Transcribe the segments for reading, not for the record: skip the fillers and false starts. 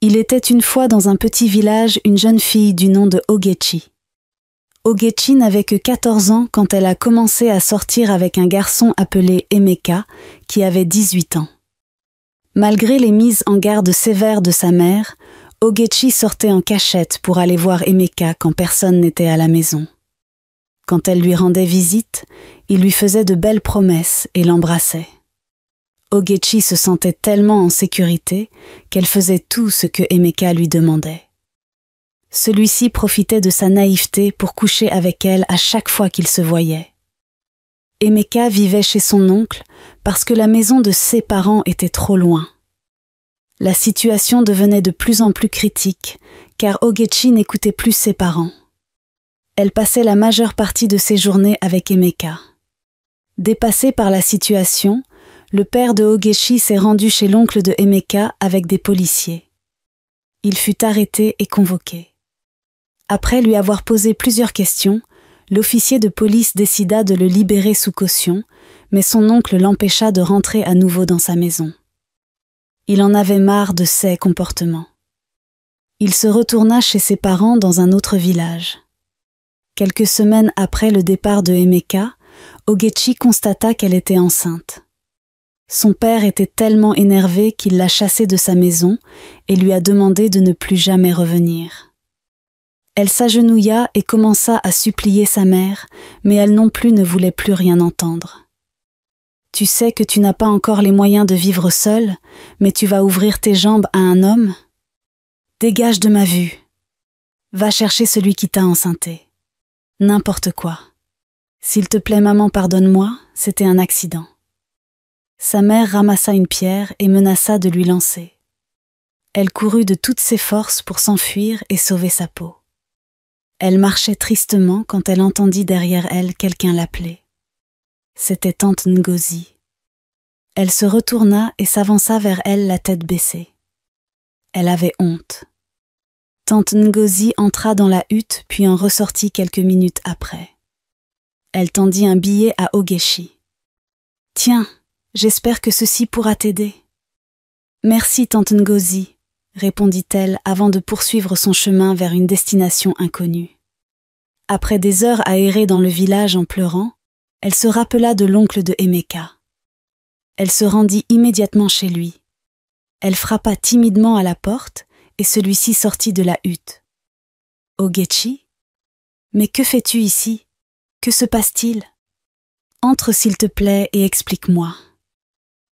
Il était une fois dans un petit village une jeune fille du nom de Ogechi. Ogechi n'avait que 14 ans quand elle a commencé à sortir avec un garçon appelé Emeka, qui avait 18 ans. Malgré les mises en garde sévères de sa mère, Ogechi sortait en cachette pour aller voir Emeka quand personne n'était à la maison. Quand elle lui rendait visite, il lui faisait de belles promesses et l'embrassait. Ogechi se sentait tellement en sécurité qu'elle faisait tout ce que Emeka lui demandait. Celui-ci profitait de sa naïveté pour coucher avec elle à chaque fois qu'ils se voyaient. Emeka vivait chez son oncle parce que la maison de ses parents était trop loin. La situation devenait de plus en plus critique car Ogechi n'écoutait plus ses parents. Elle passait la majeure partie de ses journées avec Emeka. Dépassé par la situation, le père de Ogechi s'est rendu chez l'oncle de Emeka avec des policiers. Il fut arrêté et convoqué. Après lui avoir posé plusieurs questions, l'officier de police décida de le libérer sous caution, mais son oncle l'empêcha de rentrer à nouveau dans sa maison. Il en avait marre de ses comportements. Il se retourna chez ses parents dans un autre village. Quelques semaines après le départ de Emeka, Ogechi constata qu'elle était enceinte. Son père était tellement énervé qu'il l'a chassée de sa maison et lui a demandé de ne plus jamais revenir. Elle s'agenouilla et commença à supplier sa mère, mais elle non plus ne voulait plus rien entendre. « Tu sais que tu n'as pas encore les moyens de vivre seule, mais tu vas ouvrir tes jambes à un homme? Dégage de ma vue. Va chercher celui qui t'a enceinté. N'importe quoi. S'il te plaît, maman, pardonne-moi, c'était un accident. » Sa mère ramassa une pierre et menaça de lui lancer. Elle courut de toutes ses forces pour s'enfuir et sauver sa peau. Elle marchait tristement quand elle entendit derrière elle quelqu'un l'appeler. C'était tante Ngozi. Elle se retourna et s'avança vers elle la tête baissée. Elle avait honte. Tante Ngozi entra dans la hutte puis en ressortit quelques minutes après. Elle tendit un billet à Ogechi. « Tiens, j'espère que ceci pourra t'aider. »« Merci, tante Ngozi, » répondit-elle avant de poursuivre son chemin vers une destination inconnue. Après des heures à errer dans le village en pleurant, elle se rappela de l'oncle de Emeka. Elle se rendit immédiatement chez lui. Elle frappa timidement à la porte et celui-ci sortit de la hutte. « Ogechi ? Mais que fais-tu ici ? Que se passe-t-il ? Entre s'il te plaît et explique-moi. »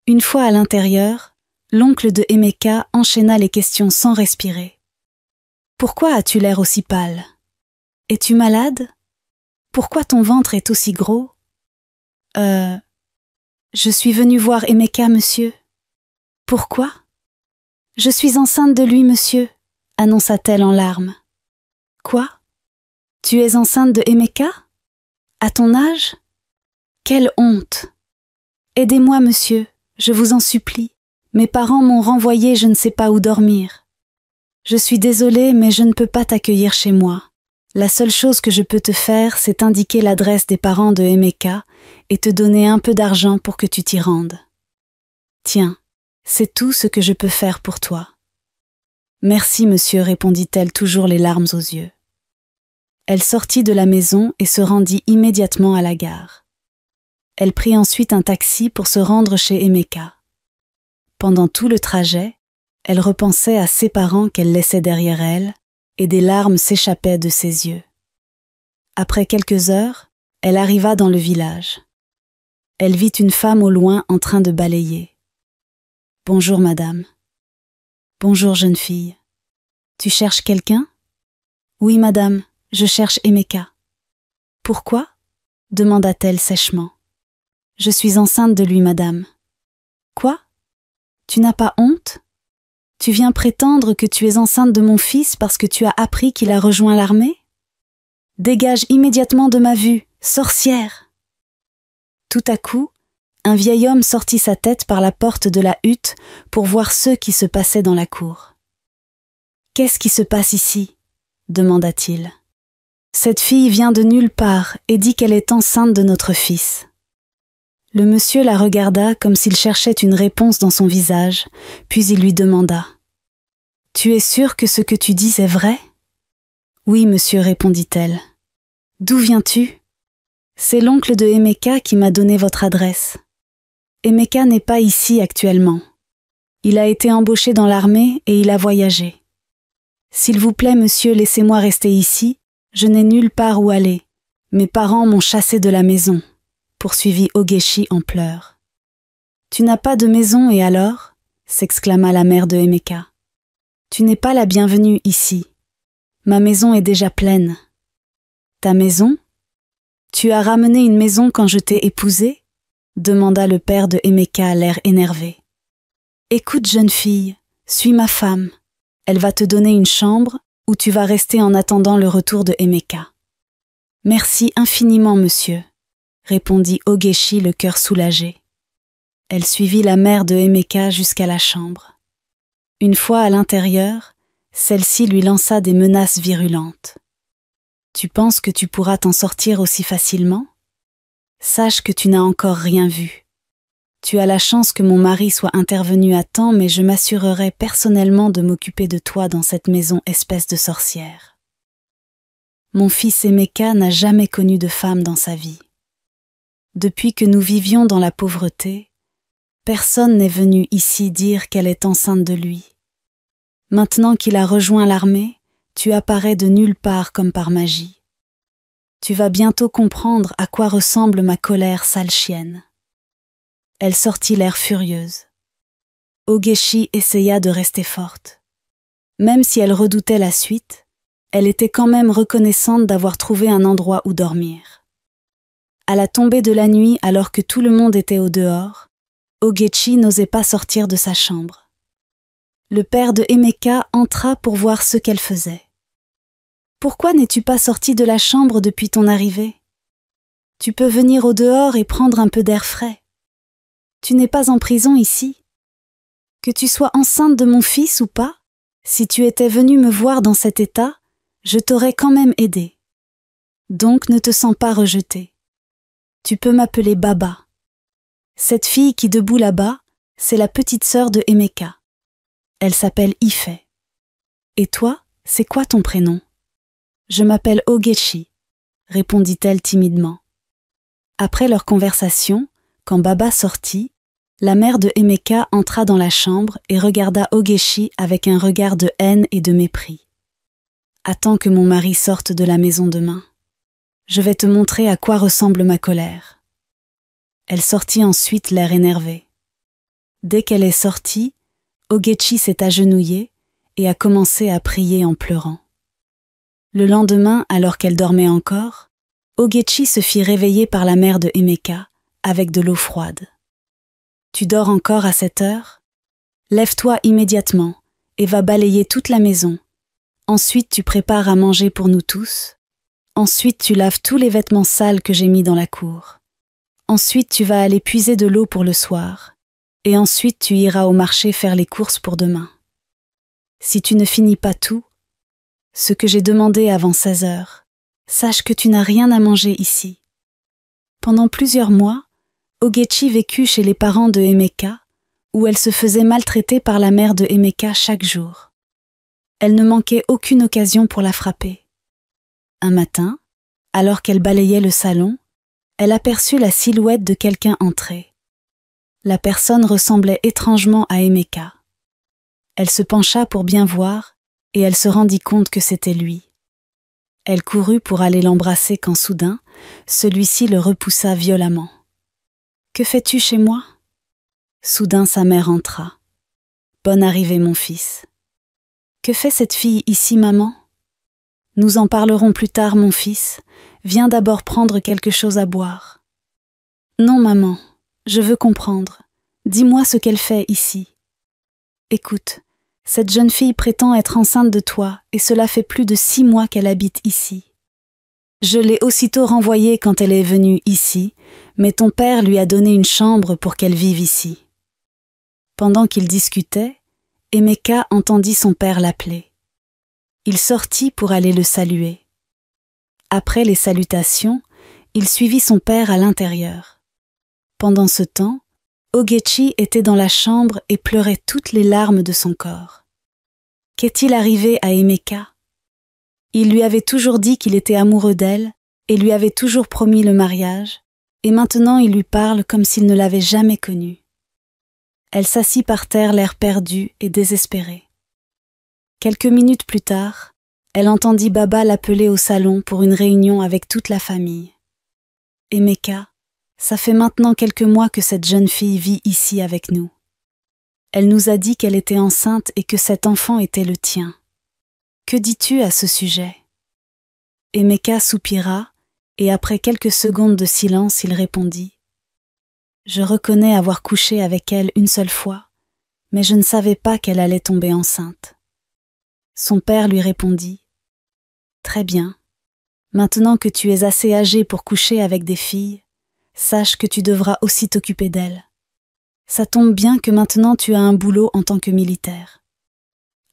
Une fois à l'intérieur, l'oncle de Emeka enchaîna les questions sans respirer. « Pourquoi as-tu l'air aussi pâle ? Es-tu malade ? Pourquoi ton ventre est aussi gros ? Je suis venue voir Emeka, monsieur. »« Pourquoi ? » ?»« Je suis enceinte de lui, monsieur, » annonça-t-elle en larmes. « Quoi ? Tu es enceinte de Emeka ? À ton âge ? Quelle honte ! Aidez-moi, monsieur, je vous en supplie. Mes parents m'ont renvoyée je ne sais pas où dormir. Je suis désolée, mais je ne peux pas t'accueillir chez moi. La seule chose que je peux te faire, c'est indiquer l'adresse des parents de Emeka et te donner un peu d'argent pour que tu t'y rendes. Tiens, c'est tout ce que je peux faire pour toi. Merci, monsieur, répondit-elle toujours les larmes aux yeux. Elle sortit de la maison et se rendit immédiatement à la gare. Elle prit ensuite un taxi pour se rendre chez Emeka. Pendant tout le trajet, elle repensait à ses parents qu'elle laissait derrière elle et des larmes s'échappaient de ses yeux. Après quelques heures, elle arriva dans le village. Elle vit une femme au loin en train de balayer. « Bonjour, madame. »« Bonjour, jeune fille. Tu cherches quelqu'un ? » ?»« Oui, madame, je cherche Emeka. »« Pourquoi ? » demanda-t-elle sèchement. « Je suis enceinte de lui, madame. »« Quoi ? Tu n'as pas honte ? Tu viens prétendre que tu es enceinte de mon fils parce que tu as appris qu'il a rejoint l'armée ? Dégage immédiatement de ma vue, sorcière !» Tout à coup, un vieil homme sortit sa tête par la porte de la hutte pour voir ce qui se passait dans la cour. « Qu'est-ce qui se passe ici ? » demanda-t-il. « Cette fille vient de nulle part et dit qu'elle est enceinte de notre fils. » Le monsieur la regarda comme s'il cherchait une réponse dans son visage, puis il lui demanda Tu es sûre que ce que tu dis est vrai? Oui, monsieur, répondit-elle. D'où viens-tu? C'est l'oncle de Emeka qui m'a donné votre adresse. Emeka n'est pas ici actuellement. Il a été embauché dans l'armée et il a voyagé. S'il vous plaît, monsieur, laissez-moi rester ici. Je n'ai nulle part où aller. Mes parents m'ont chassé de la maison, poursuivit Ogechi en pleurs. Tu n'as pas de maison et alors? S'exclama la mère de Emeka. Tu n'es pas la bienvenue ici. Ma maison est déjà pleine. Ta maison? Tu as ramené une maison quand je t'ai épousée? Demanda le père de Emeka à l'air énervé. Écoute, jeune fille, suis ma femme. Elle va te donner une chambre où tu vas rester en attendant le retour de Emeka. Merci infiniment, monsieur, répondit Ogechi le cœur soulagé. Elle suivit la mère de Emeka jusqu'à la chambre. Une fois à l'intérieur, celle-ci lui lança des menaces virulentes. Tu penses que tu pourras t'en sortir aussi facilement? Sache que tu n'as encore rien vu. Tu as la chance que mon mari soit intervenu à temps, mais je m'assurerai personnellement de m'occuper de toi dans cette maison, espèce de sorcière. Mon fils Emeka n'a jamais connu de femme dans sa vie. Depuis que nous vivions dans la pauvreté, personne n'est venu ici dire qu'elle est enceinte de lui. Maintenant qu'il a rejoint l'armée, tu apparais de nulle part comme par magie. Tu vas bientôt comprendre à quoi ressemble ma colère, sale chienne. Elle sortit l'air furieuse. Ogechi essaya de rester forte. Même si elle redoutait la suite, elle était quand même reconnaissante d'avoir trouvé un endroit où dormir. À la tombée de la nuit, alors que tout le monde était au dehors, Ogechi n'osait pas sortir de sa chambre. Le père de Emeka entra pour voir ce qu'elle faisait. « Pourquoi n'es-tu pas sortie de la chambre depuis ton arrivée? Tu peux venir au dehors et prendre un peu d'air frais. Tu n'es pas en prison ici. Que tu sois enceinte de mon fils ou pas, si tu étais venue me voir dans cet état, je t'aurais quand même aidé. Donc ne te sens pas rejetée. Tu peux m'appeler Baba. Cette fille qui debout là-bas, c'est la petite sœur de Emeka. Elle s'appelle Ife. Et toi, c'est quoi ton prénom? Je m'appelle Ogechi, répondit-elle timidement. Après leur conversation, quand Baba sortit, la mère de Emeka entra dans la chambre et regarda Ogechi avec un regard de haine et de mépris. « Attends que mon mari sorte de la maison demain. Je vais te montrer à quoi ressemble ma colère. » Elle sortit ensuite l'air énervé. Dès qu'elle est sortie, Ogechi s'est agenouillée et a commencé à prier en pleurant. Le lendemain, alors qu'elle dormait encore, Ogechi se fit réveiller par la mère de Emeka avec de l'eau froide. « Tu dors encore à cette heure? Lève-toi immédiatement et va balayer toute la maison. Ensuite, tu prépares à manger pour nous tous. Ensuite, tu laves tous les vêtements sales que j'ai mis dans la cour. Ensuite, tu vas aller puiser de l'eau pour le soir. Et ensuite, tu iras au marché faire les courses pour demain. Si tu ne finis pas tout, ce que j'ai demandé avant 16 heures, sache que tu n'as rien à manger ici. » Pendant plusieurs mois, Ogechi vécut chez les parents de Emeka, où elle se faisait maltraiter par la mère de Emeka chaque jour. Elle ne manquait aucune occasion pour la frapper. Un matin, alors qu'elle balayait le salon, elle aperçut la silhouette de quelqu'un entrer. La personne ressemblait étrangement à Emeka. Elle se pencha pour bien voir et elle se rendit compte que c'était lui. Elle courut pour aller l'embrasser quand soudain, celui-ci le repoussa violemment. « Que fais-tu chez moi ?» Soudain sa mère entra. « Bonne arrivée, mon fils. »« Que fait cette fille ici, maman ?»« Nous en parlerons plus tard, mon fils. Viens d'abord prendre quelque chose à boire. »« Non, maman, je veux comprendre. Dis-moi ce qu'elle fait ici. »« Écoute, cette jeune fille prétend être enceinte de toi et cela fait plus de 6 mois qu'elle habite ici. Je l'ai aussitôt renvoyée quand elle est venue ici, mais ton père lui a donné une chambre pour qu'elle vive ici. » Pendant qu'ils discutaient, Emeka entendit son père l'appeler. Il sortit pour aller le saluer. Après les salutations, il suivit son père à l'intérieur. Pendant ce temps, Ogechi était dans la chambre et pleurait toutes les larmes de son corps. Qu'est-il arrivé à Emeka? Il lui avait toujours dit qu'il était amoureux d'elle et lui avait toujours promis le mariage, et maintenant il lui parle comme s'il ne l'avait jamais connue. Elle s'assit par terre, l'air perdu et désespéré. Quelques minutes plus tard, elle entendit Baba l'appeler au salon pour une réunion avec toute la famille. « Emeka, ça fait maintenant quelques mois que cette jeune fille vit ici avec nous. Elle nous a dit qu'elle était enceinte et que cet enfant était le tien. Que dis-tu à ce sujet ?» Emeka soupira et après quelques secondes de silence, il répondit « Je reconnais avoir couché avec elle une seule fois, mais je ne savais pas qu'elle allait tomber enceinte. » Son père lui répondit « Très bien. Maintenant que tu es assez âgé pour coucher avec des filles, sache que tu devras aussi t'occuper d'elles. Ça tombe bien que maintenant tu as un boulot en tant que militaire.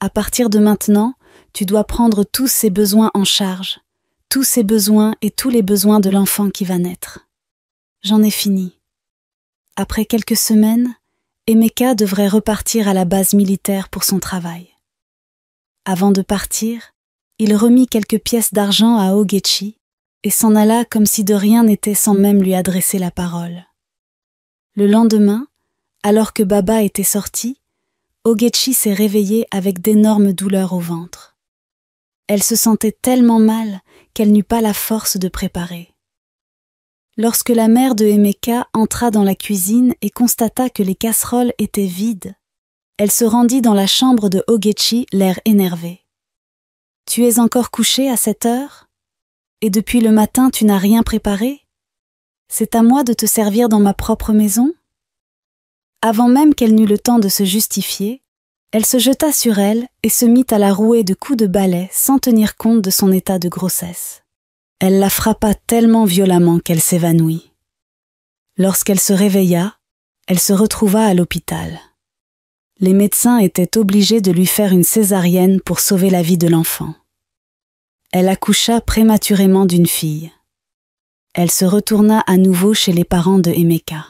À partir de maintenant, tu dois prendre tous ses besoins en charge, tous ses besoins et tous les besoins de l'enfant qui va naître. J'en ai fini. » Après quelques semaines, Emeka devrait repartir à la base militaire pour son travail. Avant de partir, il remit quelques pièces d'argent à Ogechi et s'en alla comme si de rien n'était sans même lui adresser la parole. Le lendemain, alors que Baba était sorti, Ogechi s'est réveillée avec d'énormes douleurs au ventre. Elle se sentait tellement mal qu'elle n'eut pas la force de préparer. Lorsque la mère de Emeka entra dans la cuisine et constata que les casseroles étaient vides, elle se rendit dans la chambre de Ogechi, l'air énervé. « Tu es encore couché à cette heure? Et depuis le matin tu n'as rien préparé? C'est à moi de te servir dans ma propre maison ?» Avant même qu'elle n'eût le temps de se justifier, elle se jeta sur elle et se mit à la rouer de coups de balai sans tenir compte de son état de grossesse. Elle la frappa tellement violemment qu'elle s'évanouit. Lorsqu'elle se réveilla, elle se retrouva à l'hôpital. Les médecins étaient obligés de lui faire une césarienne pour sauver la vie de l'enfant. Elle accoucha prématurément d'une fille. Elle se retourna à nouveau chez les parents de Emeka.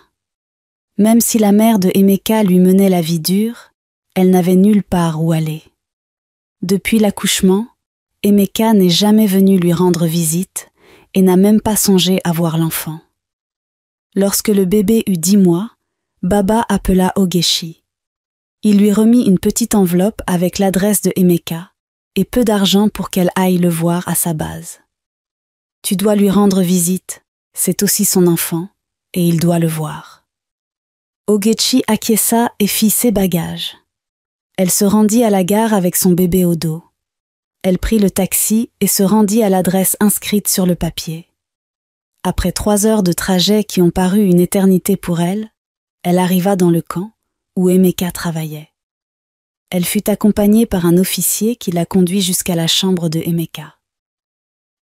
Même si la mère de Emeka lui menait la vie dure, elle n'avait nulle part où aller. Depuis l'accouchement, Emeka n'est jamais venue lui rendre visite et n'a même pas songé à voir l'enfant. Lorsque le bébé eut 10 mois, Baba appela Ogechi. Il lui remit une petite enveloppe avec l'adresse de Emeka et peu d'argent pour qu'elle aille le voir à sa base. « Tu dois lui rendre visite, c'est aussi son enfant, et il doit le voir. » Ogechi acquiesça et fit ses bagages. Elle se rendit à la gare avec son bébé au dos. Elle prit le taxi et se rendit à l'adresse inscrite sur le papier. Après 3 heures de trajet qui ont paru une éternité pour elle, elle arriva dans le camp où Emeka travaillait. Elle fut accompagnée par un officier qui la conduit jusqu'à la chambre de Emeka.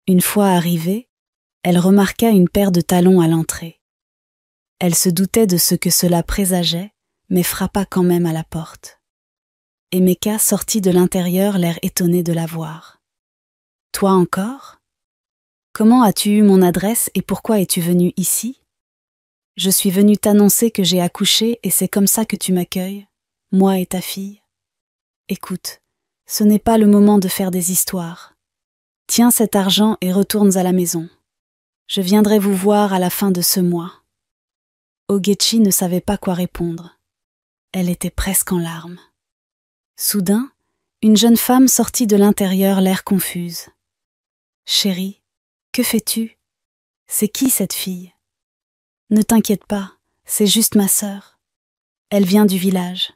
Une fois arrivée, elle remarqua une paire de talons à l'entrée. Elle se doutait de ce que cela présageait, mais frappa quand même à la porte. Emeka sortit de l'intérieur, l'air étonné de la voir. « Toi encore? Comment as-tu eu mon adresse et pourquoi es-tu venue ici? Je suis venue t'annoncer que j'ai accouché et c'est comme ça que tu m'accueilles, moi et ta fille. Écoute, ce n'est pas le moment de faire des histoires. Tiens cet argent et retourne à la maison. Je viendrai vous voir à la fin de ce mois. » Ogechi ne savait pas quoi répondre. Elle était presque en larmes. Soudain, une jeune femme sortit de l'intérieur, l'air confuse. « Chérie, que fais-tu? C'est qui cette fille? Ne t'inquiète pas, c'est juste ma sœur. Elle vient du village.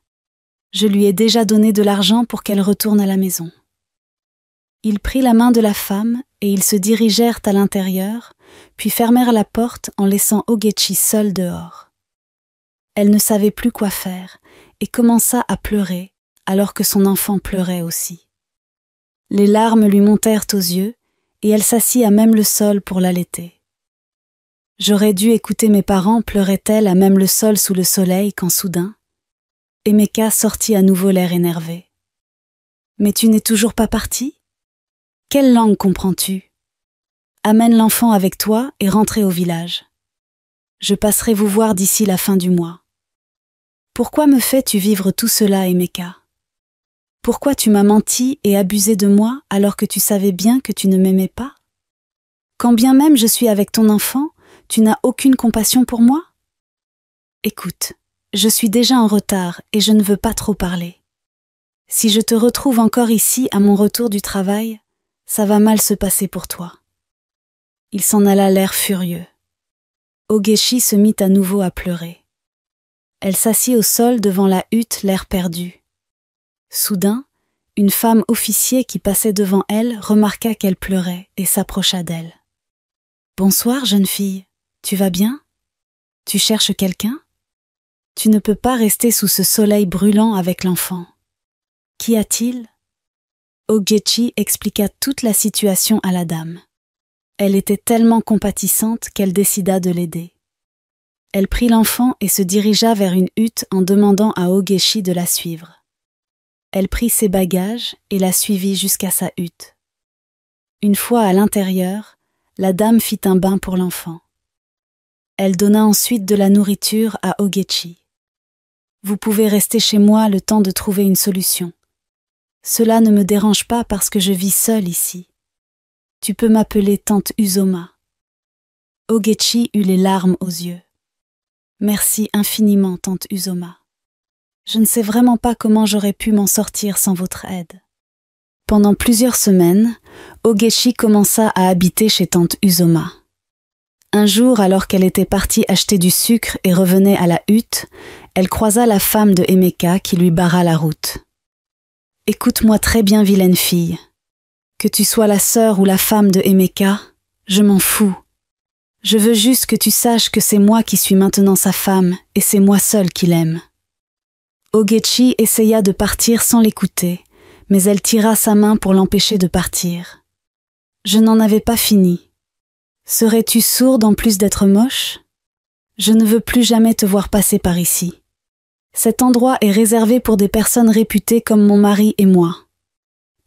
Je lui ai déjà donné de l'argent pour qu'elle retourne à la maison. » Il prit la main de la femme et ils se dirigèrent à l'intérieur, puis fermèrent la porte en laissant Ogechi seule dehors. Elle ne savait plus quoi faire et commença à pleurer alors que son enfant pleurait aussi. Les larmes lui montèrent aux yeux et elle s'assit à même le sol pour l'allaiter. « J'aurais dû écouter mes parents » pleurait-elle à même le sol sous le soleil quand soudain, Emeka sortit à nouveau l'air énervé. « Mais tu n'es toujours pas partie? Quelle langue comprends-tu? Amène l'enfant avec toi et rentrez au village. Je passerai vous voir d'ici la fin du mois. Pourquoi me fais-tu vivre tout cela, Emeka? Pourquoi tu m'as menti et abusé de moi alors que tu savais bien que tu ne m'aimais pas? Quand bien même je suis avec ton enfant, tu n'as aucune compassion pour moi? Écoute, je suis déjà en retard et je ne veux pas trop parler. Si je te retrouve encore ici à mon retour du travail, ça va mal se passer pour toi. Il s'en alla l'air furieux. Ogechi se mit à nouveau à pleurer. Elle s'assit au sol devant la hutte, l'air perdu. Soudain, une femme officier qui passait devant elle remarqua qu'elle pleurait et s'approcha d'elle. « Bonsoir, jeune fille. Tu vas bien? Tu cherches quelqu'un? Tu ne peux pas rester sous ce soleil brûlant avec l'enfant. Qu'y a-t-il? » Ogechi expliqua toute la situation à la dame. Elle était tellement compatissante qu'elle décida de l'aider. Elle prit l'enfant et se dirigea vers une hutte en demandant à Ogechi de la suivre. Elle prit ses bagages et la suivit jusqu'à sa hutte. Une fois à l'intérieur, la dame fit un bain pour l'enfant. Elle donna ensuite de la nourriture à Ogechi. « Vous pouvez rester chez moi le temps de trouver une solution. Cela ne me dérange pas parce que je vis seule ici. Tu peux m'appeler tante Uzoma. » Ogechi eut les larmes aux yeux. « Merci infiniment, tante Uzoma. Je ne sais vraiment pas comment j'aurais pu m'en sortir sans votre aide. » Pendant plusieurs semaines, Ogechi commença à habiter chez tante Uzoma. Un jour, alors qu'elle était partie acheter du sucre et revenait à la hutte, elle croisa la femme de Emeka qui lui barra la route. « Écoute-moi très bien, vilaine fille. Que tu sois la sœur ou la femme de Emeka, je m'en fous. Je veux juste que tu saches que c'est moi qui suis maintenant sa femme et c'est moi seule qui l'aime. » Ogechi essaya de partir sans l'écouter, mais elle tira sa main pour l'empêcher de partir. Je n'en avais pas fini. Serais-tu sourde en plus d'être moche? Je ne veux plus jamais te voir passer par ici. Cet endroit est réservé pour des personnes réputées comme mon mari et moi.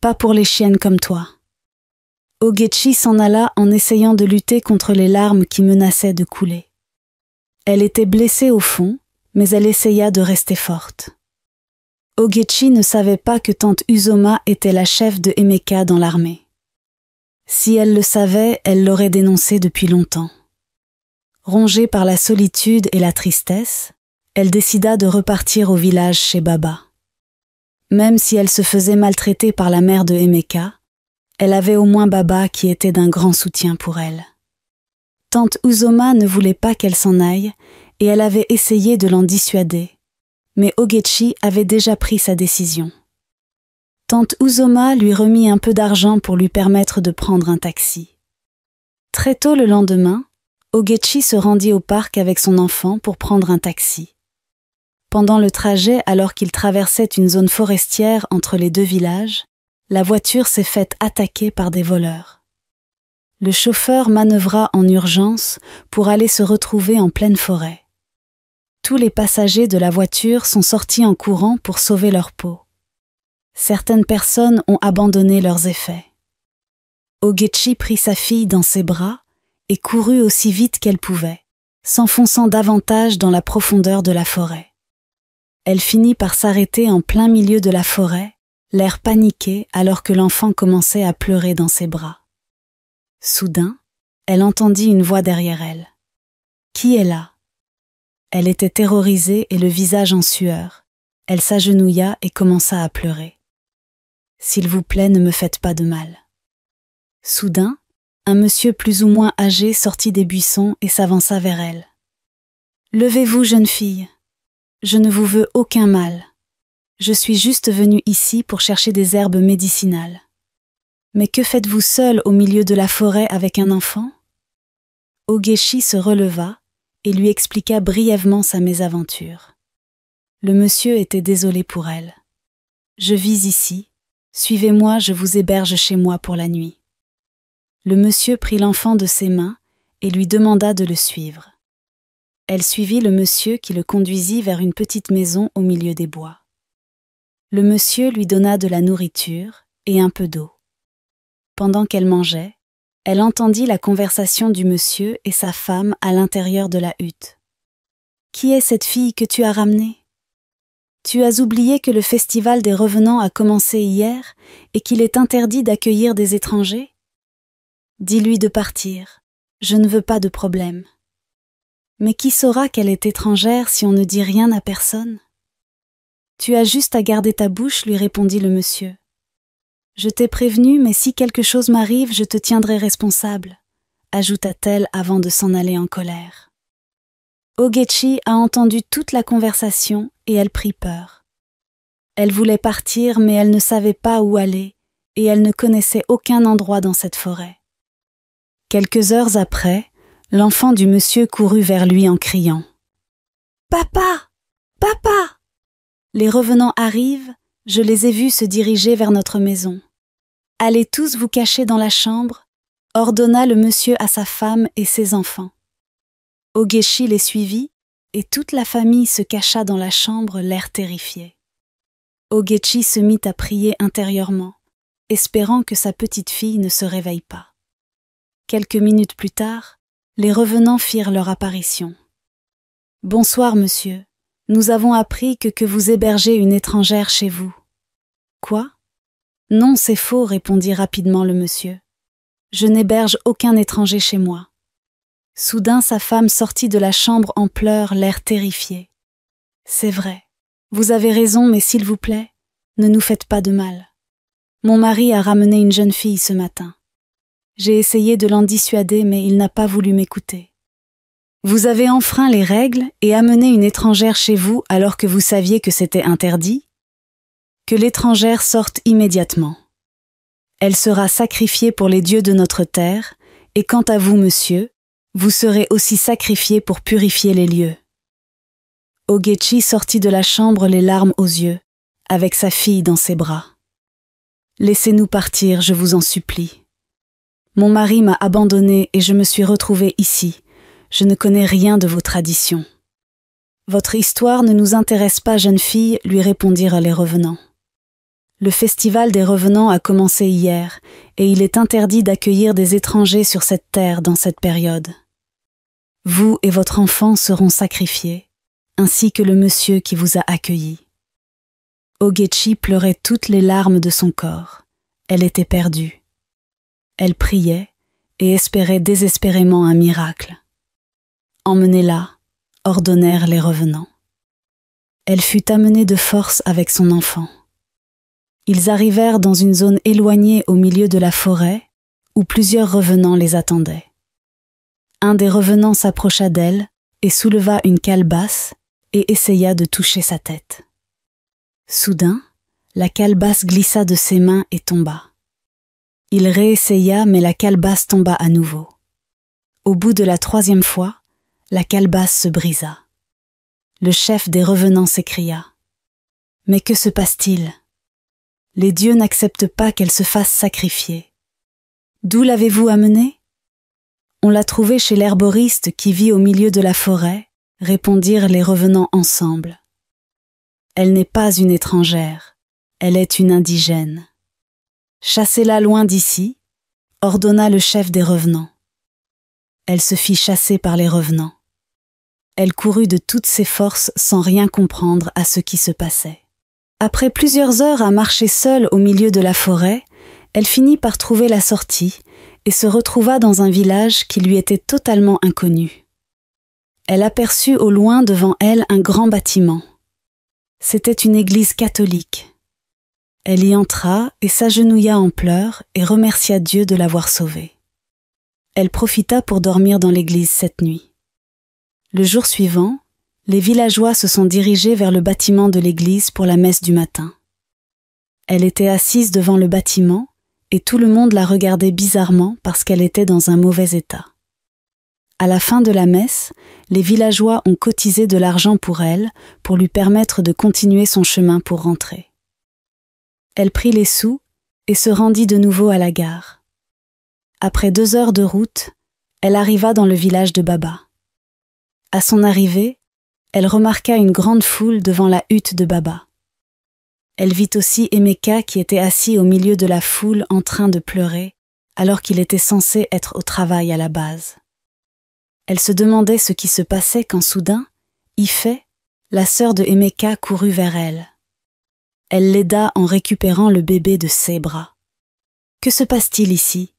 Pas pour les chiennes comme toi. Ogechi s'en alla en essayant de lutter contre les larmes qui menaçaient de couler. Elle était blessée au fond, mais elle essaya de rester forte. Ogechi ne savait pas que tante Uzoma était la chef de Emeka dans l'armée. Si elle le savait, elle l'aurait dénoncé depuis longtemps. Rongée par la solitude et la tristesse, elle décida de repartir au village chez Baba. Même si elle se faisait maltraiter par la mère de Emeka, elle avait au moins Baba qui était d'un grand soutien pour elle. Tante Uzoma ne voulait pas qu'elle s'en aille et elle avait essayé de l'en dissuader, mais Ogechi avait déjà pris sa décision. Tante Uzoma lui remit un peu d'argent pour lui permettre de prendre un taxi. Très tôt le lendemain, Ogechi se rendit au parc avec son enfant pour prendre un taxi. Pendant le trajet, alors qu'il traversait une zone forestière entre les deux villages, la voiture s'est faite attaquer par des voleurs. Le chauffeur manœuvra en urgence pour aller se retrouver en pleine forêt. Tous les passagers de la voiture sont sortis en courant pour sauver leur peau. Certaines personnes ont abandonné leurs effets. Ogechi prit sa fille dans ses bras et courut aussi vite qu'elle pouvait, s'enfonçant davantage dans la profondeur de la forêt. Elle finit par s'arrêter en plein milieu de la forêt, l'air paniqué alors que l'enfant commençait à pleurer dans ses bras. Soudain, elle entendit une voix derrière elle. « Qui est là ?» Elle était terrorisée et le visage en sueur. Elle s'agenouilla et commença à pleurer. « S'il vous plaît, ne me faites pas de mal. » Soudain, un monsieur plus ou moins âgé sortit des buissons et s'avança vers elle. « Levez-vous, jeune fille. Je ne vous veux aucun mal. Je suis juste venue ici pour chercher des herbes médicinales. Mais que faites-vous seule au milieu de la forêt avec un enfant ?» Ogechi se releva et lui expliqua brièvement sa mésaventure. Le monsieur était désolé pour elle. « Je vis ici. Suivez-moi, je vous héberge chez moi pour la nuit. » Le monsieur prit l'enfant de ses mains et lui demanda de le suivre. Elle suivit le monsieur qui le conduisit vers une petite maison au milieu des bois. Le monsieur lui donna de la nourriture et un peu d'eau. Pendant qu'elle mangeait, elle entendit la conversation du monsieur et sa femme à l'intérieur de la hutte. « Qui est cette fille que tu as ramenée ? Tu as oublié que le festival des revenants a commencé hier et qu'il est interdit d'accueillir des étrangers? Dis-lui de partir. Je ne veux pas de problème. Mais qui saura qu'elle est étrangère si on ne dit rien à personne? Tu as juste à garder ta bouche, lui répondit le monsieur. Je t'ai prévenu, mais si quelque chose m'arrive, je te tiendrai responsable, ajouta-t-elle avant de s'en aller en colère. Ogechi a entendu toute la conversation et elle prit peur. Elle voulait partir, mais elle ne savait pas où aller et elle ne connaissait aucun endroit dans cette forêt. Quelques heures après, l'enfant du monsieur courut vers lui en criant « Papa! Papa! » Les revenants arrivent, je les ai vus se diriger vers notre maison. Allez tous vous cacher dans la chambre, ordonna le monsieur à sa femme et ses enfants. Ogechi les suivit, et toute la famille se cacha dans la chambre, l'air terrifié. Ogechi se mit à prier intérieurement, espérant que sa petite fille ne se réveille pas. Quelques minutes plus tard, les revenants firent leur apparition. « Bonsoir, monsieur. Nous avons appris que vous hébergez une étrangère chez vous. »« Quoi ? » ?»« Non, c'est faux, répondit rapidement le monsieur. « Je n'héberge aucun étranger chez moi. » Soudain, sa femme sortit de la chambre en pleurs, l'air terrifié. « C'est vrai. Vous avez raison, mais s'il vous plaît, ne nous faites pas de mal. Mon mari a ramené une jeune fille ce matin. J'ai essayé de l'en dissuader, mais il n'a pas voulu m'écouter. Vous avez enfreint les règles et amené une étrangère chez vous alors que vous saviez que c'était interdit? Que l'étrangère sorte immédiatement. Elle sera sacrifiée pour les dieux de notre terre, et quant à vous, monsieur, vous serez aussi sacrifié pour purifier les lieux. » Ogechi sortit de la chambre les larmes aux yeux, avec sa fille dans ses bras. « Laissez-nous partir, je vous en supplie. Mon mari m'a abandonnée et je me suis retrouvée ici. Je ne connais rien de vos traditions. »« Votre histoire ne nous intéresse pas, jeune fille, » lui répondirent les revenants. « Le festival des revenants a commencé hier et il est interdit d'accueillir des étrangers sur cette terre dans cette période. Vous et votre enfant seront sacrifiés, ainsi que le monsieur qui vous a accueilli. » Ogechi pleurait toutes les larmes de son corps. Elle était perdue. Elle priait et espérait désespérément un miracle. « Emmenez-la » ordonnèrent les revenants. Elle fut amenée de force avec son enfant. Ils arrivèrent dans une zone éloignée au milieu de la forêt, où plusieurs revenants les attendaient. Un des revenants s'approcha d'elle et souleva une calebasse et essaya de toucher sa tête. Soudain, la calebasse glissa de ses mains et tomba. Il réessaya, mais la calebasse tomba à nouveau. Au bout de la troisième fois, la calebasse se brisa. Le chef des revenants s'écria « Mais que se passe-t-il ? Les dieux n'acceptent pas qu'elle se fasse sacrifier. D'où l'avez-vous amenée ? » « On l'a trouvée chez l'herboriste qui vit au milieu de la forêt, » répondirent les revenants ensemble. « Elle n'est pas une étrangère, elle est une indigène. Chassez-la loin d'ici, » ordonna le chef des revenants. Elle se fit chasser par les revenants. Elle courut de toutes ses forces sans rien comprendre à ce qui se passait. Après plusieurs heures à marcher seule au milieu de la forêt, elle finit par trouver la sortie et se retrouva dans un village qui lui était totalement inconnu. Elle aperçut au loin devant elle un grand bâtiment. C'était une église catholique. Elle y entra et s'agenouilla en pleurs et remercia Dieu de l'avoir sauvée. Elle profita pour dormir dans l'église cette nuit. Le jour suivant, les villageois se sont dirigés vers le bâtiment de l'église pour la messe du matin. Elle était assise devant le bâtiment et tout le monde la regardait bizarrement parce qu'elle était dans un mauvais état. À la fin de la messe, les villageois ont cotisé de l'argent pour elle, pour lui permettre de continuer son chemin pour rentrer. Elle prit les sous et se rendit de nouveau à la gare. Après 2 heures de route, elle arriva dans le village de Baba. À son arrivée, elle remarqua une grande foule devant la hutte de Baba. Elle vit aussi Emeka qui était assis au milieu de la foule en train de pleurer, alors qu'il était censé être au travail à la base. Elle se demandait ce qui se passait quand soudain, Ife, la sœur de Emeka courut vers elle. Elle l'aida en récupérant le bébé de ses bras. « Que se passe-t-il ici?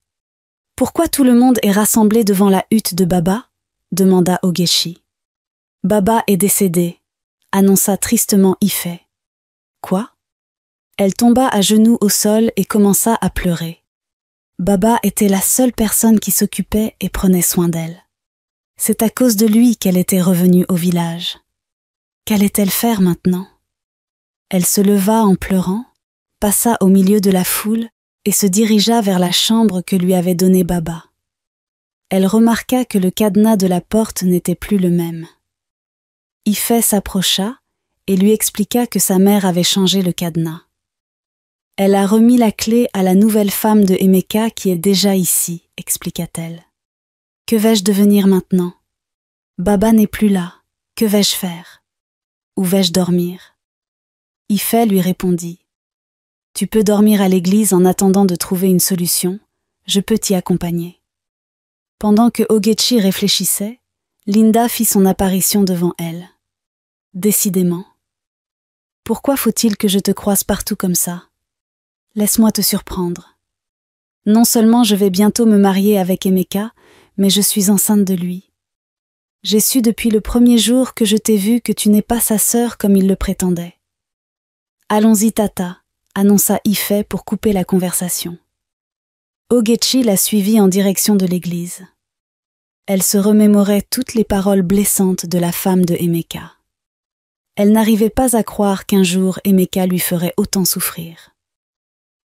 Pourquoi tout le monde est rassemblé devant la hutte de Baba ?» demanda Ogechi. « Baba est décédé, » annonça tristement Ife. « Quoi ?» Elle tomba à genoux au sol et commença à pleurer. Baba était la seule personne qui s'occupait et prenait soin d'elle. C'est à cause de lui qu'elle était revenue au village. Qu'allait-elle faire maintenant? Elle se leva en pleurant, passa au milieu de la foule et se dirigea vers la chambre que lui avait donnée Baba. Elle remarqua que le cadenas de la porte n'était plus le même. Ife s'approcha et lui expliqua que sa mère avait changé le cadenas. Elle a remis la clé à la nouvelle femme de Emeka qui est déjà ici, expliqua-t-elle. Que vais-je devenir maintenant? Baba n'est plus là. Que vais-je faire? Où vais-je dormir? Ife lui répondit. Tu peux dormir à l'église en attendant de trouver une solution. Je peux t'y accompagner. Pendant que Ogechi réfléchissait, Linda fit son apparition devant elle. Décidément. Pourquoi faut-il que je te croise partout comme ça? Laisse-moi te surprendre. Non seulement je vais bientôt me marier avec Emeka, mais je suis enceinte de lui. J'ai su depuis le premier jour que je t'ai vu que tu n'es pas sa sœur comme il le prétendait. Allons-y, Tata, annonça Ife pour couper la conversation. Ogechi la suivit en direction de l'église. Elle se remémorait toutes les paroles blessantes de la femme de Emeka. Elle n'arrivait pas à croire qu'un jour Emeka lui ferait autant souffrir.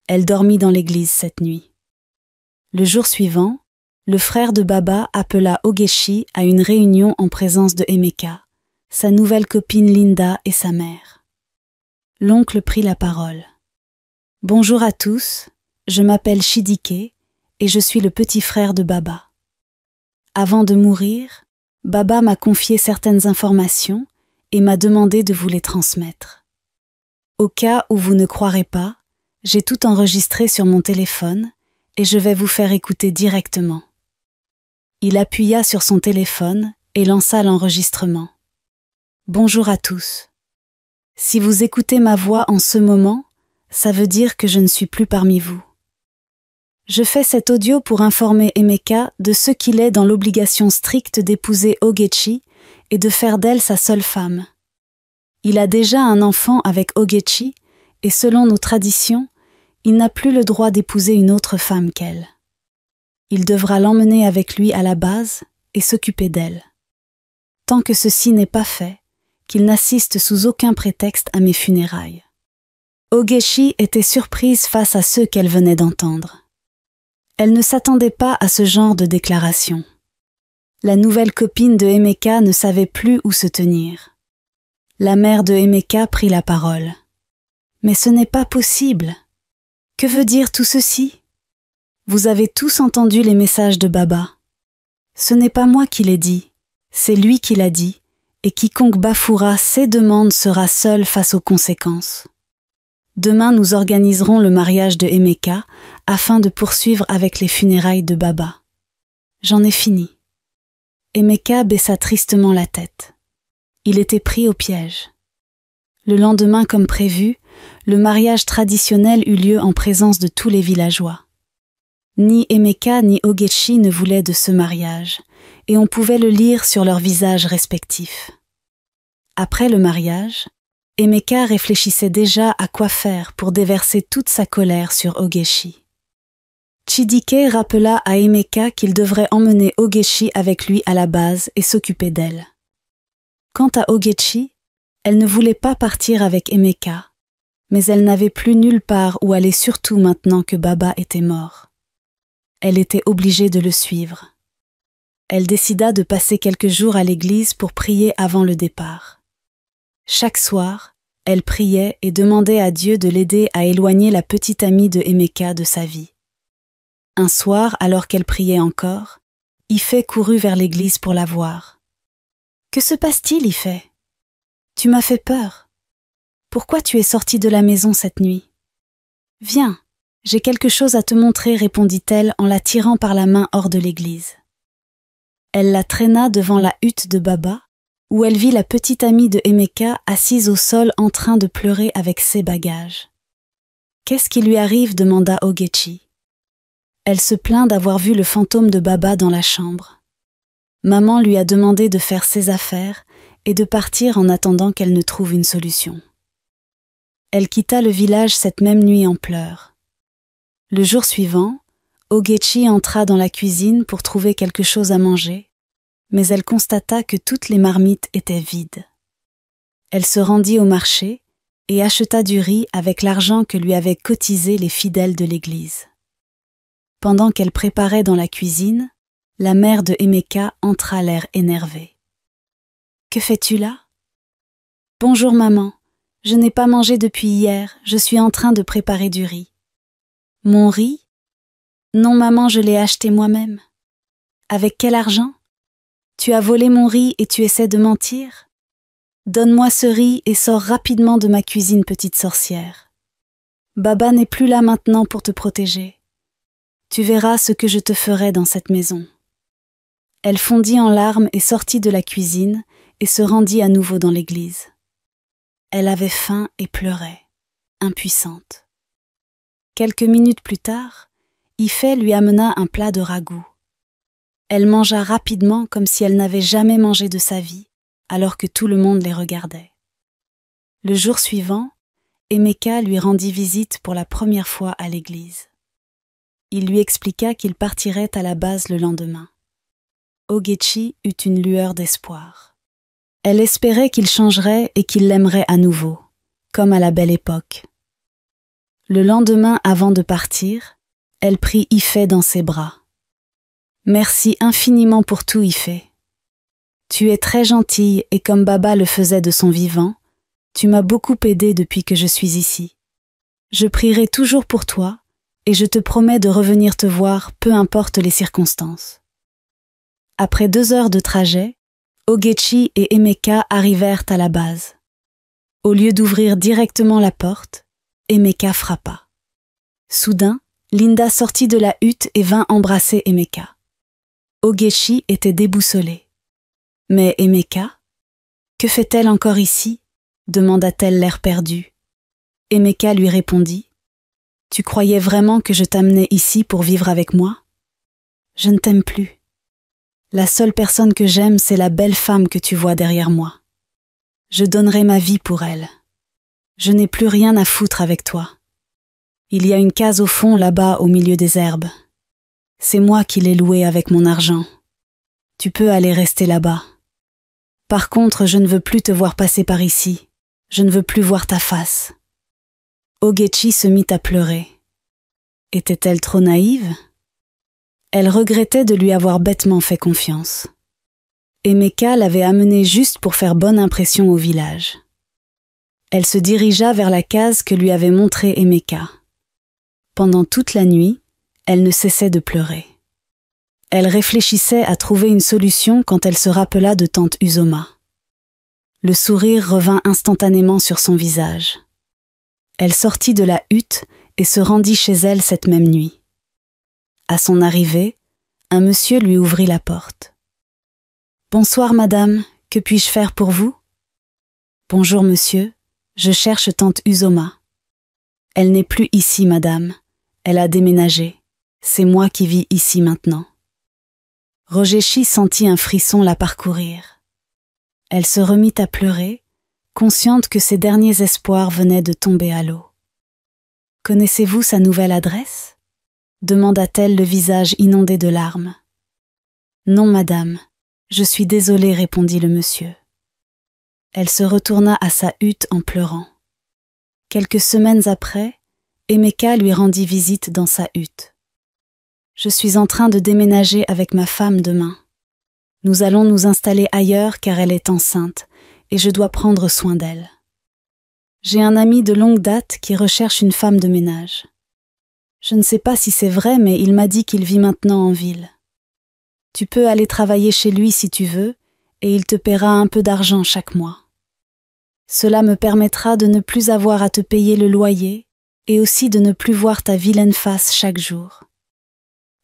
Elle dormit dans l'église cette nuit. Le jour suivant, le frère de Baba appela Ogechi à une réunion en présence de Emeka, sa nouvelle copine Linda et sa mère. L'oncle prit la parole. « Bonjour à tous, je m'appelle Chidike et je suis le petit frère de Baba. Avant de mourir, Baba m'a confié certaines informations et m'a demandé de vous les transmettre. Au cas où vous ne croirez pas, j'ai tout enregistré sur mon téléphone et je vais vous faire écouter directement. » Il appuya sur son téléphone et lança l'enregistrement. « Bonjour à tous. Si vous écoutez ma voix en ce moment, ça veut dire que je ne suis plus parmi vous. Je fais cet audio pour informer Emeka de ce qu'il est dans l'obligation stricte d'épouser Ogechi et de faire d'elle sa seule femme. Il a déjà un enfant avec Ogechi et selon nos traditions, il n'a plus le droit d'épouser une autre femme qu'elle. Il devra l'emmener avec lui à la base et s'occuper d'elle. Tant que ceci n'est pas fait, qu'il n'assiste sous aucun prétexte à mes funérailles. » Ogechi était surprise face à ceux qu'elle venait d'entendre. Elle ne s'attendait pas à ce genre de déclaration. La nouvelle copine de Emeka ne savait plus où se tenir. La mère de Emeka prit la parole. « Mais ce n'est pas possible. Que veut dire tout ceci? Vous avez tous entendu les messages de Baba. Ce n'est pas moi qui l'ai dit, c'est lui qui l'a dit, et quiconque bafouera ses demandes sera seul face aux conséquences. Demain, nous organiserons le mariage de Emeka afin de poursuivre avec les funérailles de Baba. J'en ai fini. » Emeka baissa tristement la tête. Il était pris au piège. Le lendemain, comme prévu, le mariage traditionnel eut lieu en présence de tous les villageois. Ni Emeka ni Ogechi ne voulaient de ce mariage, et on pouvait le lire sur leurs visages respectifs. Après le mariage, Emeka réfléchissait déjà à quoi faire pour déverser toute sa colère sur Ogechi. Chidike rappela à Emeka qu'il devrait emmener Ogechi avec lui à la base et s'occuper d'elle. Quant à Ogechi, elle ne voulait pas partir avec Emeka, mais elle n'avait plus nulle part où aller surtout maintenant que Baba était mort. Elle était obligée de le suivre. Elle décida de passer quelques jours à l'église pour prier avant le départ. Chaque soir, elle priait et demandait à Dieu de l'aider à éloigner la petite amie de Emeka de sa vie. Un soir, alors qu'elle priait encore, Ife courut vers l'église pour la voir. « Que se passe-t-il, Ife? Tu m'as fait peur. Pourquoi tu es sortie de la maison cette nuit? Viens, j'ai quelque chose à te montrer, répondit-elle en la tirant par la main hors de l'église. Elle la traîna devant la hutte de Baba, où elle vit la petite amie de Emeka assise au sol en train de pleurer avec ses bagages. « Qu'est-ce qui lui arrive ?» demanda Ogechi. Elle se plaint d'avoir vu le fantôme de Baba dans la chambre. Maman lui a demandé de faire ses affaires et de partir en attendant qu'elle ne trouve une solution. Elle quitta le village cette même nuit en pleurs. Le jour suivant, Ogechi entra dans la cuisine pour trouver quelque chose à manger, mais elle constata que toutes les marmites étaient vides. Elle se rendit au marché et acheta du riz avec l'argent que lui avaient cotisé les fidèles de l'église. Pendant qu'elle préparait dans la cuisine, la mère de Emeka entra l'air énervé. « Que fais-tu là ?»« Bonjour maman, je n'ai pas mangé depuis hier, je suis en train de préparer du riz. »« Mon riz ? Non maman, je l'ai acheté moi-même. »« Avec quel argent ? Tu as volé mon riz et tu essaies de mentir ? Donne-moi ce riz et sors rapidement de ma cuisine, petite sorcière. Baba n'est plus là maintenant pour te protéger. Tu verras ce que je te ferai dans cette maison. » Elle fondit en larmes et sortit de la cuisine et se rendit à nouveau dans l'église. Elle avait faim et pleurait, impuissante. Quelques minutes plus tard, Ifé lui amena un plat de ragoût. Elle mangea rapidement comme si elle n'avait jamais mangé de sa vie, alors que tout le monde les regardait. Le jour suivant, Emeka lui rendit visite pour la première fois à l'église. Il lui expliqua qu'il partirait à la base le lendemain. Ogechi eut une lueur d'espoir. Elle espérait qu'il changerait et qu'il l'aimerait à nouveau, comme à la belle époque. Le lendemain, avant de partir, elle prit Ifé dans ses bras. « Merci infiniment pour tout, Ifé. Tu es très gentille et comme Baba le faisait de son vivant, tu m'as beaucoup aidée depuis que je suis ici. Je prierai toujours pour toi et je te promets de revenir te voir, peu importe les circonstances. » Après 2 heures de trajet, Ogechi et Emeka arrivèrent à la base. Au lieu d'ouvrir directement la porte, Emeka frappa. Soudain, Linda sortit de la hutte et vint embrasser Emeka. Ogechi était déboussolée. « Mais Emeka, que fait-elle encore ici ?» demanda-t-elle l'air perdu. Emeka lui répondit. « Tu croyais vraiment que je t'amenais ici pour vivre avec moi ? Je ne t'aime plus. La seule personne que j'aime, c'est la belle femme que tu vois derrière moi. Je donnerai ma vie pour elle. Je n'ai plus rien à foutre avec toi. Il y a une case au fond, là-bas, au milieu des herbes. C'est moi qui l'ai louée avec mon argent. Tu peux aller rester là-bas. Par contre, je ne veux plus te voir passer par ici. Je ne veux plus voir ta face. » Ogechi se mit à pleurer. Était-elle trop naïve ? Elle regrettait de lui avoir bêtement fait confiance. Emeka l'avait amenée juste pour faire bonne impression au village. Elle se dirigea vers la case que lui avait montrée Emeka. Pendant toute la nuit, elle ne cessait de pleurer. Elle réfléchissait à trouver une solution quand elle se rappela de tante Uzoma. Le sourire revint instantanément sur son visage. Elle sortit de la hutte et se rendit chez elle cette même nuit. À son arrivée, un monsieur lui ouvrit la porte. « Bonsoir madame, que puis-je faire pour vous ?»« Bonjour monsieur, je cherche tante Uzoma. »« Elle n'est plus ici madame, elle a déménagé. C'est moi qui vis ici maintenant. » Ogechi sentit un frisson la parcourir. Elle se remit à pleurer, consciente que ses derniers espoirs venaient de tomber à l'eau. « Connaissez-vous sa nouvelle adresse ?» demanda-t-elle le visage inondé de larmes. « Non, madame, je suis désolée, répondit le monsieur. Elle se retourna à sa hutte en pleurant. Quelques semaines après, Emeka lui rendit visite dans sa hutte. « Je suis en train de déménager avec ma femme demain. Nous allons nous installer ailleurs car elle est enceinte et je dois prendre soin d'elle. J'ai un ami de longue date qui recherche une femme de ménage. Je ne sais pas si c'est vrai, mais il m'a dit qu'il vit maintenant en ville. Tu peux aller travailler chez lui si tu veux, et il te paiera un peu d'argent chaque mois. Cela me permettra de ne plus avoir à te payer le loyer, et aussi de ne plus voir ta vilaine face chaque jour.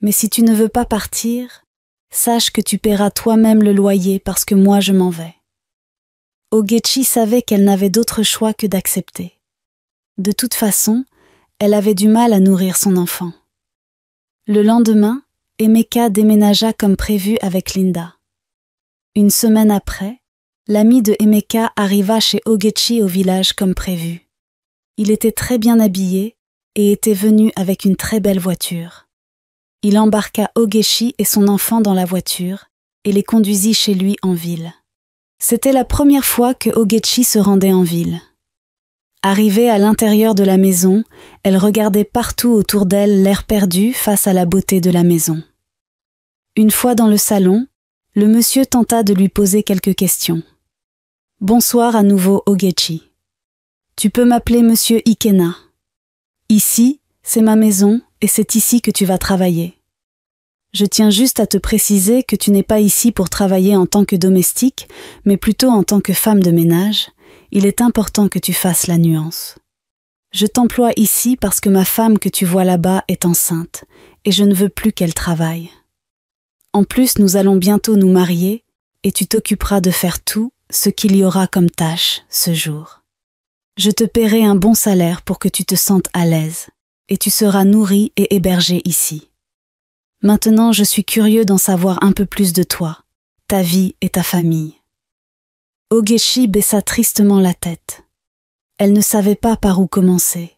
Mais si tu ne veux pas partir, sache que tu paieras toi-même le loyer parce que moi je m'en vais. Ogechi savait qu'elle n'avait d'autre choix que d'accepter. De toute façon, elle avait du mal à nourrir son enfant. Le lendemain, Emeka déménagea comme prévu avec Linda. Une semaine après, l'ami de Emeka arriva chez Ogechi au village comme prévu. Il était très bien habillé et était venu avec une très belle voiture. Il embarqua Ogechi et son enfant dans la voiture et les conduisit chez lui en ville. C'était la première fois que Ogechi se rendait en ville. Arrivée à l'intérieur de la maison, elle regardait partout autour d'elle l'air perdu face à la beauté de la maison. Une fois dans le salon, le monsieur tenta de lui poser quelques questions. « Bonsoir à nouveau, Ogechi. Tu peux m'appeler monsieur Ikena. Ici, c'est ma maison et c'est ici que tu vas travailler. Je tiens juste à te préciser que tu n'es pas ici pour travailler en tant que domestique, mais plutôt en tant que femme de ménage. Il est important que tu fasses la nuance. Je t'emploie ici parce que ma femme que tu vois là-bas est enceinte, et je ne veux plus qu'elle travaille. En plus, nous allons bientôt nous marier, et tu t'occuperas de faire tout ce qu'il y aura comme tâche ce jour. Je te paierai un bon salaire pour que tu te sentes à l'aise, et tu seras nourri et hébergé ici. Maintenant, je suis curieux d'en savoir un peu plus de toi, ta vie et ta famille. » Ogechi baissa tristement la tête. Elle ne savait pas par où commencer.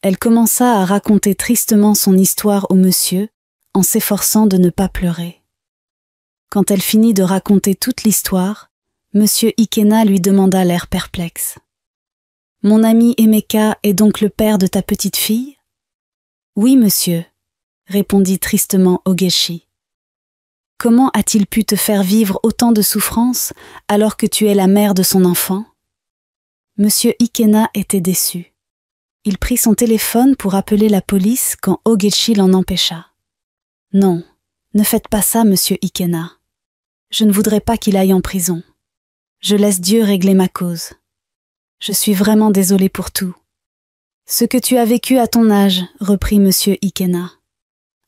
Elle commença à raconter tristement son histoire au monsieur, en s'efforçant de ne pas pleurer. Quand elle finit de raconter toute l'histoire, monsieur Ikena lui demanda l'air perplexe. « Mon ami Emeka est donc le père de ta petite fille ? » « Oui, monsieur, » répondit tristement Ogechi. « Comment a-t-il pu te faire vivre autant de souffrances alors que tu es la mère de son enfant ?» Monsieur Ikena était déçu. Il prit son téléphone pour appeler la police quand Ogechi l'en empêcha. « Non, ne faites pas ça, monsieur Ikena. Je ne voudrais pas qu'il aille en prison. Je laisse Dieu régler ma cause. Je suis vraiment désolé pour tout. » « Ce que tu as vécu à ton âge, reprit monsieur Ikena.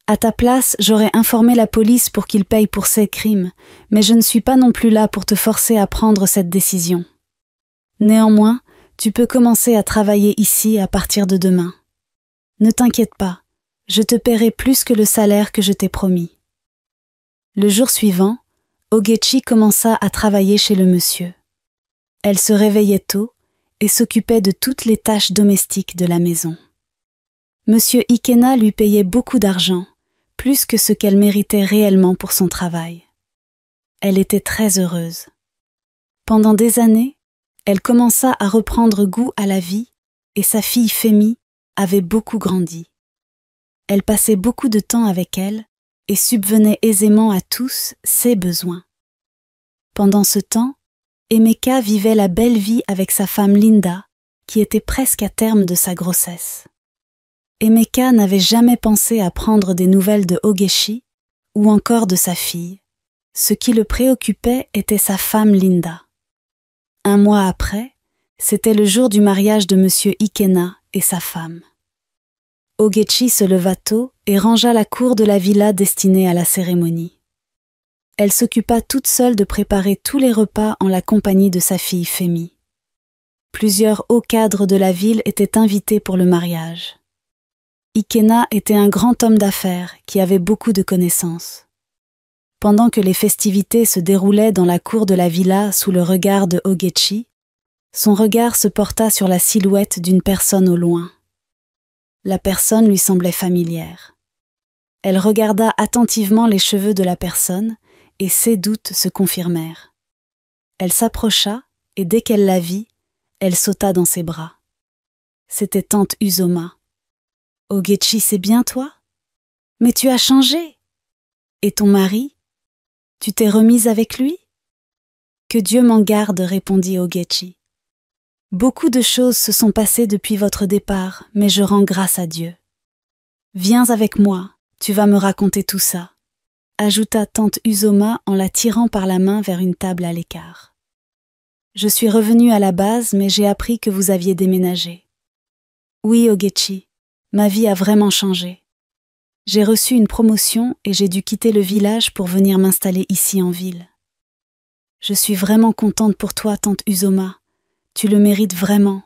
À ta place, j'aurais informé la police pour qu'ils payent pour ces crimes, mais je ne suis pas non plus là pour te forcer à prendre cette décision. Néanmoins, tu peux commencer à travailler ici à partir de demain. Ne t'inquiète pas, je te paierai plus que le salaire que je t'ai promis. » Le jour suivant, Ogechi commença à travailler chez le monsieur. Elle se réveillait tôt et s'occupait de toutes les tâches domestiques de la maison. Monsieur Ikena lui payait beaucoup d'argent, plus que ce qu'elle méritait réellement pour son travail. Elle était très heureuse. Pendant des années, elle commença à reprendre goût à la vie et sa fille Femi avait beaucoup grandi. Elle passait beaucoup de temps avec elle et subvenait aisément à tous ses besoins. Pendant ce temps, Emeka vivait la belle vie avec sa femme Linda, qui était presque à terme de sa grossesse. Emeka n'avait jamais pensé à prendre des nouvelles de Ogechi ou encore de sa fille. Ce qui le préoccupait était sa femme Linda. Un mois après, c'était le jour du mariage de monsieur Ikena et sa femme. Ogechi se leva tôt et rangea la cour de la villa destinée à la cérémonie. Elle s'occupa toute seule de préparer tous les repas en la compagnie de sa fille Femi. Plusieurs hauts cadres de la ville étaient invités pour le mariage. Ikena était un grand homme d'affaires qui avait beaucoup de connaissances. Pendant que les festivités se déroulaient dans la cour de la villa sous le regard de Ogechi, son regard se porta sur la silhouette d'une personne au loin. La personne lui semblait familière. Elle regarda attentivement les cheveux de la personne et ses doutes se confirmèrent. Elle s'approcha et dès qu'elle la vit, elle sauta dans ses bras. C'était tante Uzoma. « Ogechi, c'est bien toi ? Mais tu as changé. Et ton mari ? Tu t'es remise avec lui ? » « Que Dieu m'en garde, répondit Ogechi. « Beaucoup de choses se sont passées depuis votre départ, mais je rends grâce à Dieu. Viens avec moi, tu vas me raconter tout ça, » ajouta tante Uzoma en la tirant par la main vers une table à l'écart. « Je suis revenue à la base, mais j'ai appris que vous aviez déménagé. Oui, Ogechi, ma vie a vraiment changé. J'ai reçu une promotion et j'ai dû quitter le village pour venir m'installer ici en ville. Je suis vraiment contente pour toi, tante Uzoma. Tu le mérites vraiment.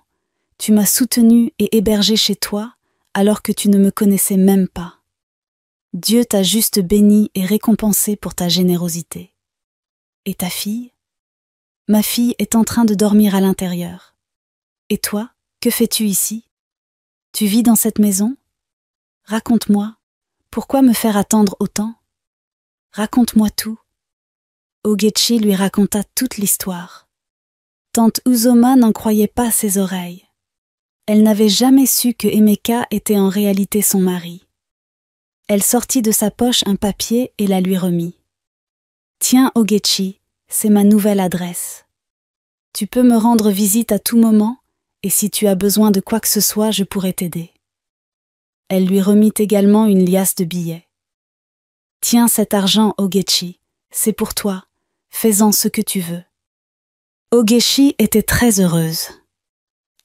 Tu m'as soutenue et hébergée chez toi, alors que tu ne me connaissais même pas. Dieu t'a juste bénie et récompensée pour ta générosité. Et ta fille? Ma fille est en train de dormir à l'intérieur. Et toi, que fais-tu ici? Tu vis dans cette maison? Raconte-moi, pourquoi me faire attendre autant? Raconte-moi tout. Ogechi lui raconta toute l'histoire. Tante Uzoma n'en croyait pas ses oreilles. Elle n'avait jamais su que Emeka était en réalité son mari. Elle sortit de sa poche un papier et la lui remit. « Tiens, Ogechi, c'est ma nouvelle adresse. Tu peux me rendre visite à tout moment, et si tu as besoin de quoi que ce soit, je pourrai t'aider. » Elle lui remit également une liasse de billets. « Tiens cet argent, Ogechi, c'est pour toi, fais-en ce que tu veux. » Ogechi était très heureuse.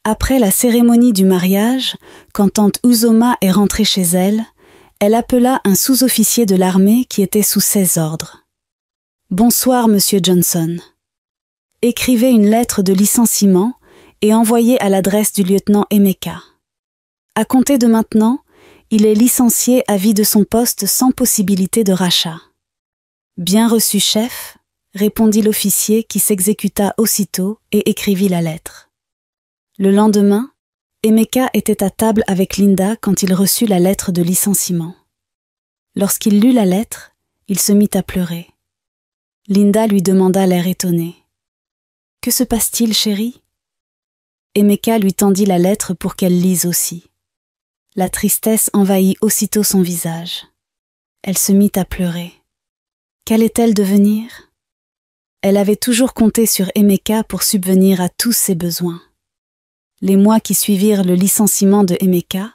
Après la cérémonie du mariage, quand tante Uzoma est rentrée chez elle, elle appela un sous-officier de l'armée qui était sous ses ordres. « Bonsoir, monsieur Johnson. Écrivez une lettre de licenciement et envoyez à l'adresse du lieutenant Emeka. À compter de maintenant, il est licencié à vie de son poste sans possibilité de rachat. »« Bien reçu, chef », répondit l'officier qui s'exécuta aussitôt et écrivit la lettre. Le lendemain, Emeka était à table avec Linda quand il reçut la lettre de licenciement. Lorsqu'il lut la lettre, il se mit à pleurer. Linda lui demanda l'air étonné. « Que se passe-t-il, chérie ?» Emeka lui tendit la lettre pour qu'elle lise aussi. La tristesse envahit aussitôt son visage. Elle se mit à pleurer. Qu'allait-elle devenir? Elle avait toujours compté sur Emeka pour subvenir à tous ses besoins. Les mois qui suivirent le licenciement de Emeka,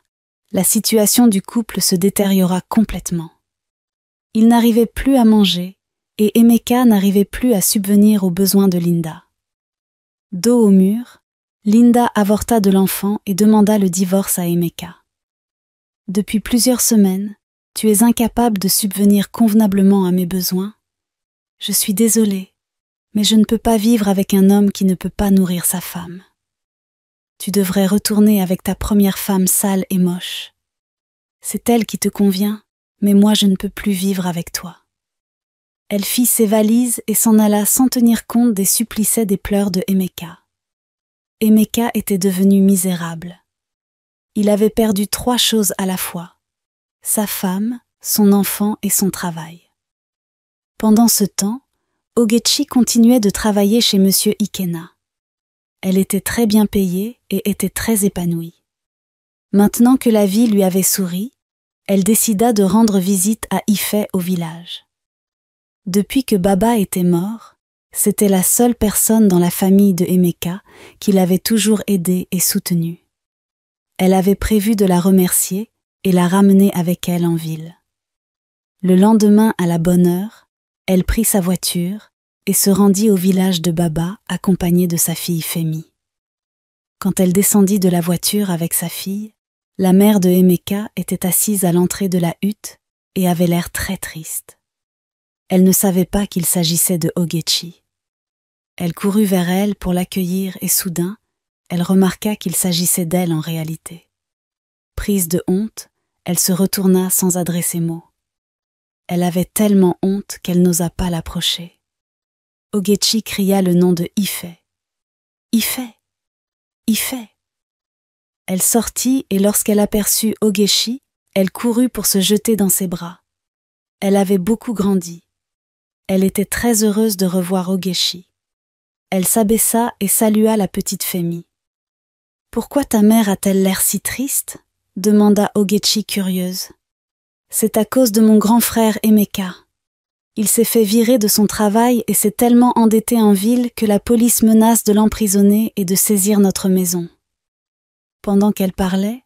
la situation du couple se détériora complètement. Il n'arrivait plus à manger et Emeka n'arrivait plus à subvenir aux besoins de Linda. Dos au mur, Linda avorta de l'enfant et demanda le divorce à Emeka. « Depuis plusieurs semaines, tu es incapable de subvenir convenablement à mes besoins. Je suis désolée, mais je ne peux pas vivre avec un homme qui ne peut pas nourrir sa femme. Tu devrais retourner avec ta première femme sale et moche. C'est elle qui te convient, mais moi je ne peux plus vivre avec toi. » Elle fit ses valises et s'en alla sans tenir compte des supplices et des pleurs de Emeka. Emeka était devenu misérable. Il avait perdu 3 choses à la fois, sa femme, son enfant et son travail. Pendant ce temps, Ogechi continuait de travailler chez Monsieur Ikena. Elle était très bien payée et était très épanouie. Maintenant que la vie lui avait souri, elle décida de rendre visite à Ife au village. Depuis que Baba était mort, c'était la seule personne dans la famille de Emeka qui l'avait toujours aidée et soutenue. Elle avait prévu de la remercier et la ramener avec elle en ville. Le lendemain, à la bonne heure, elle prit sa voiture et se rendit au village de Baba accompagnée de sa fille Femi. Quand elle descendit de la voiture avec sa fille, la mère de Emeka était assise à l'entrée de la hutte et avait l'air très triste. Elle ne savait pas qu'il s'agissait de Ogechi. Elle courut vers elle pour l'accueillir et soudain, elle remarqua qu'il s'agissait d'elle en réalité. Prise de honte, elle se retourna sans adresser mot. Elle avait tellement honte qu'elle n'osa pas l'approcher. Ogechi cria le nom de Ife. « Ife! Ife !» Elle sortit et lorsqu'elle aperçut Ogechi, elle courut pour se jeter dans ses bras. Elle avait beaucoup grandi. Elle était très heureuse de revoir Ogechi. Elle s'abaissa et salua la petite Femi. « Pourquoi ta mère a-t-elle l'air si triste ?» demanda Ogechi curieuse. « C'est à cause de mon grand frère Emeka. Il s'est fait virer de son travail et s'est tellement endetté en ville que la police menace de l'emprisonner et de saisir notre maison. » Pendant qu'elle parlait,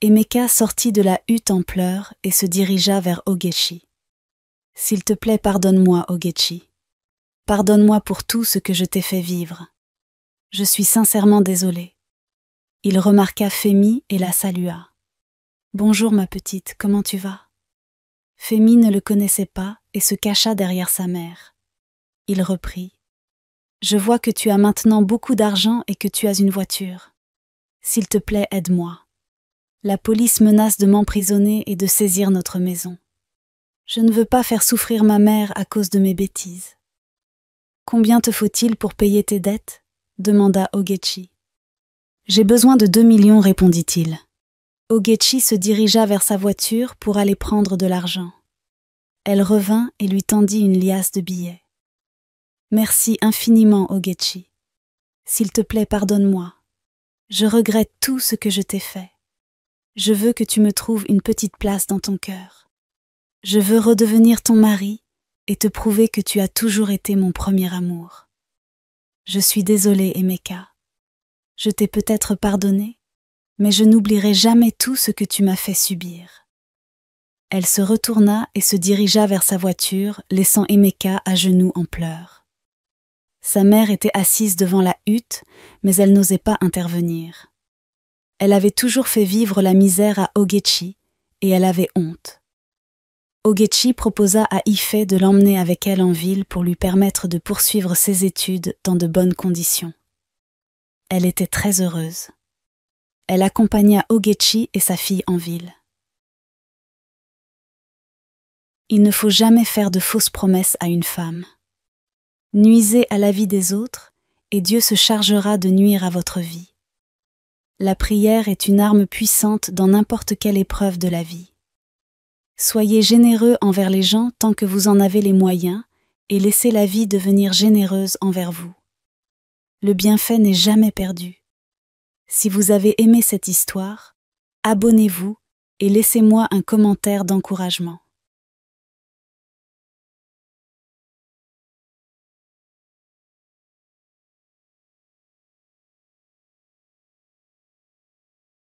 Emeka sortit de la hutte en pleurs et se dirigea vers Ogechi. « S'il te plaît, pardonne-moi, Ogechi. Pardonne-moi pour tout ce que je t'ai fait vivre. Je suis sincèrement désolée. » Il remarqua Femi et la salua. « Bonjour ma petite, comment tu vas ?» Femi ne le connaissait pas et se cacha derrière sa mère. Il reprit. Je vois que tu as maintenant beaucoup d'argent et que tu as une voiture. S'il te plaît, aide-moi. La police menace de m'emprisonner et de saisir notre maison. Je ne veux pas faire souffrir ma mère à cause de mes bêtises. Combien te faut-il pour payer tes dettes ? Demanda Ogechi. J'ai besoin de 2 millions, répondit-il. Ogechi se dirigea vers sa voiture pour aller prendre de l'argent. Elle revint et lui tendit une liasse de billets. Merci infiniment, Ogechi. S'il te plaît, pardonne-moi. Je regrette tout ce que je t'ai fait. Je veux que tu me trouves une petite place dans ton cœur. Je veux redevenir ton mari et te prouver que tu as toujours été mon premier amour. Je suis désolée, Emeka. Je t'ai peut-être pardonné, mais je n'oublierai jamais tout ce que tu m'as fait subir. Elle se retourna et se dirigea vers sa voiture, laissant Emeka à genoux en pleurs. Sa mère était assise devant la hutte, mais elle n'osait pas intervenir. Elle avait toujours fait vivre la misère à Ogechi, et elle avait honte. Ogechi proposa à Ife de l'emmener avec elle en ville pour lui permettre de poursuivre ses études dans de bonnes conditions. Elle était très heureuse. Elle accompagna Ogechi et sa fille en ville. Il ne faut jamais faire de fausses promesses à une femme. Nuisez à la vie des autres, et Dieu se chargera de nuire à votre vie. La prière est une arme puissante dans n'importe quelle épreuve de la vie. Soyez généreux envers les gens tant que vous en avez les moyens et laissez la vie devenir généreuse envers vous. Le bienfait n'est jamais perdu. Si vous avez aimé cette histoire, abonnez-vous et laissez-moi un commentaire d'encouragement.